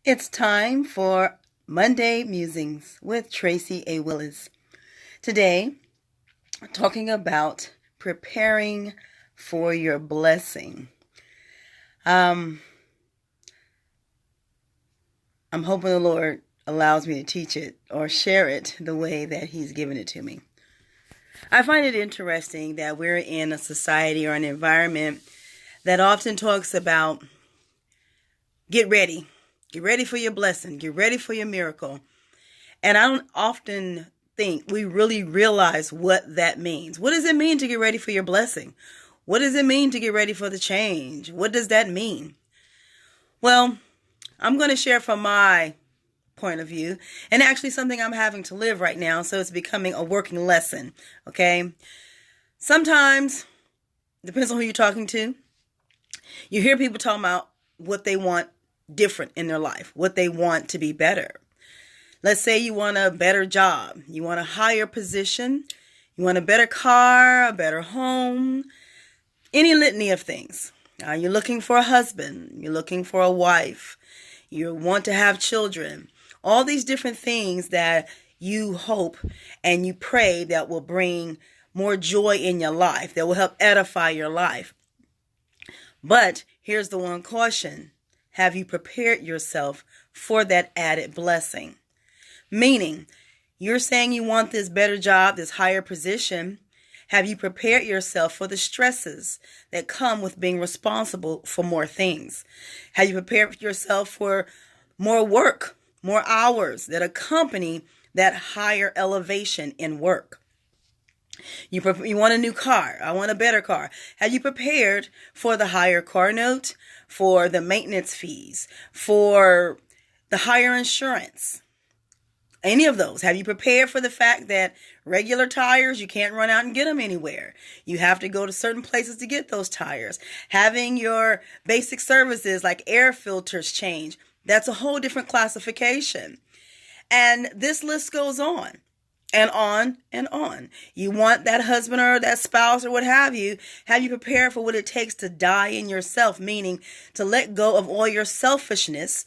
It's time for Monday Musings with Tracy A. Willis. Today, talking about preparing for your blessing. Um, I'm hoping the Lord allows me to teach it or share it the way that He's given it to me. I find it interesting that we're in a society or an environment that often talks about get ready for your blessing, get ready for your miracle. And I don't often think we really realize what that means. What does it mean to get ready for your blessing? What does it mean to get ready for the change? What does that mean? Well, I'm going to share from my point of view, and actually something I'm having to live right now, so it's becoming a working lesson, okay? Sometimes, depends on who you're talking to, you hear people talking about what they want different in their life, what they want to be better. Let's say you want a better job, you want a higher position, you want a better car, a better home, any litany of things. You're looking for a husband, you're looking for a wife, you want to have children. All these different things that you hope and you pray that will bring more joy in your life, that will help edify your life. But here's the one caution. Have you prepared yourself for that added blessing? Meaning, you're saying you want this better job, this higher position. Have you prepared yourself for the stresses that come with being responsible for more things? Have you prepared yourself for more work, more hours that accompany that higher elevation in work? You want a new car. I want a better car. Have you prepared for the higher car note, for the maintenance fees, for the higher insurance? Any of those. Have you prepared for the fact that regular tires, you can't run out and get them anywhere? You have to go to certain places to get those tires. Having your basic services like air filters change, that's a whole different classification. And this list goes on and on and on. You want that husband or that spouse or what have you prepared for what it takes to die in yourself, meaning to let go of all your selfishness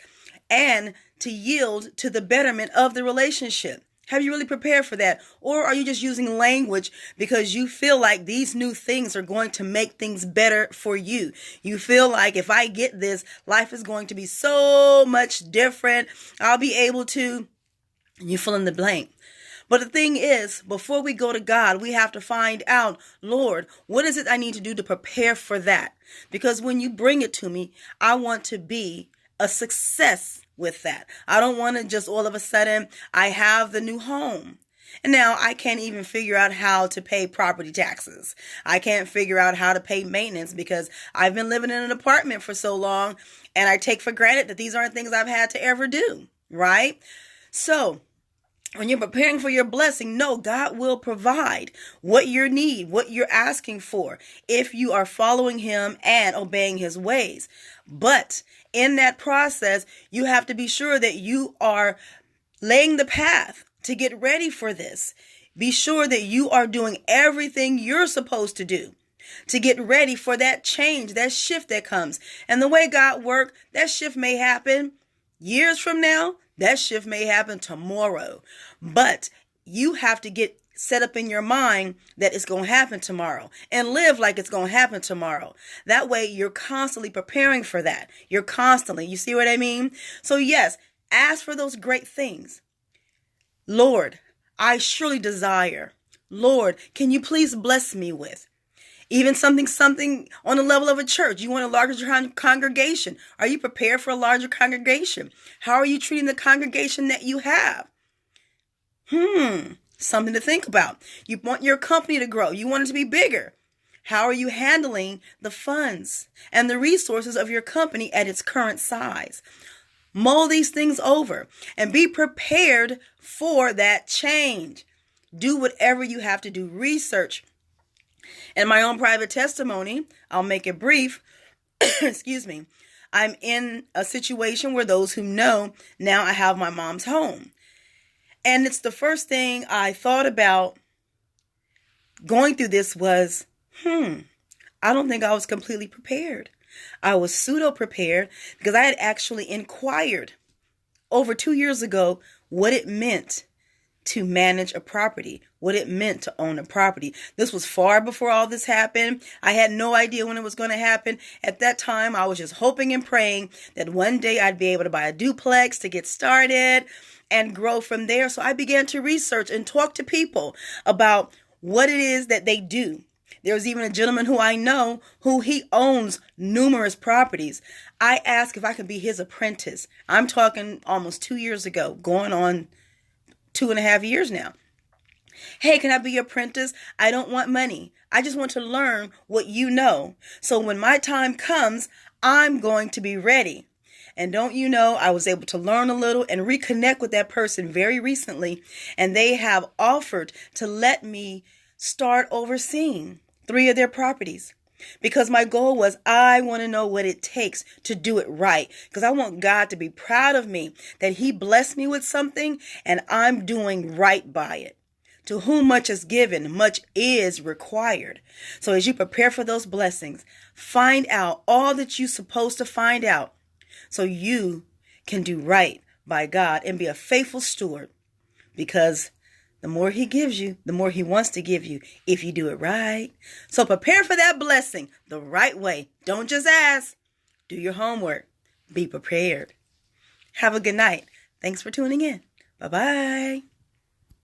and to yield to the betterment of the relationship? Have you really prepared for that? Or are you just using language because you feel like these new things are going to make things better for you? You feel like if I get this, life is going to be so much different. I'll be able to, and you fill in the blank. But the thing is, before we go to God, we have to find out, Lord, what is it I need to do to prepare for that? Because when you bring it to me, I want to be a success with that. I don't want to just all of a sudden, I have the new home. And now I can't even figure out how to pay property taxes. I can't figure out how to pay maintenance because I've been living in an apartment for so long and I take for granted that these aren't things I've had to ever do, right? So when you're preparing for your blessing, no, God will provide what you need, what you're asking for, if you are following Him and obeying His ways. But in that process, you have to be sure that you are laying the path to get ready for this. Be sure that you are doing everything you're supposed to do to get ready for that change, that shift that comes. And the way God works, that shift may happen years from now. That shift may happen tomorrow, but you have to get set up in your mind that it's going to happen tomorrow and live like it's going to happen tomorrow. That way you're constantly preparing for that. You see what I mean? So yes, ask for those great things. Lord, I surely desire. Lord, can you please bless me with? Even something on the level of a church. You want a larger congregation. Are you prepared for a larger congregation? How are you treating the congregation that you have? Something to think about. You want your company to grow. You want it to be bigger. How are you handling the funds and the resources of your company at its current size? Mull these things over and be prepared for that change. Do whatever you have to do. Research. In my own private testimony, I'll make it brief. Excuse me. I'm in a situation where those who know, now I have my mom's home. And it's the first thing I thought about going through this was, I don't think I was completely prepared. I was pseudo prepared because I had actually inquired over 2 years ago what it meant to manage a property, what it meant to own a property. This was far before all this happened. I had no idea when it was going to happen. At that time, I was just hoping and praying that one day I'd be able to buy a duplex to get started and grow from there. So I began to research and talk to people about what it is that they do. There was even a gentleman who I know who he owns numerous properties. I asked if I could be his apprentice. I'm talking almost 2 years ago, going on 2.5 years now. Hey, can I be your apprentice? I don't want money. I just want to learn what you know. So when my time comes, I'm going to be ready. And don't you know, I was able to learn a little and reconnect with that person very recently. And they have offered to let me start overseeing 3 of their properties. Because my goal was, I want to know what it takes to do it right. Because I want God to be proud of me that He blessed me with something and I'm doing right by it. To whom much is given, much is required. So as you prepare for those blessings, find out all that you're supposed to find out so you can do right by God and be a faithful steward. Because the more He gives you, the more He wants to give you if you do it right. So prepare for that blessing the right way. Don't just ask. Do your homework. Be prepared. Have a good night. Thanks for tuning in. Bye-bye.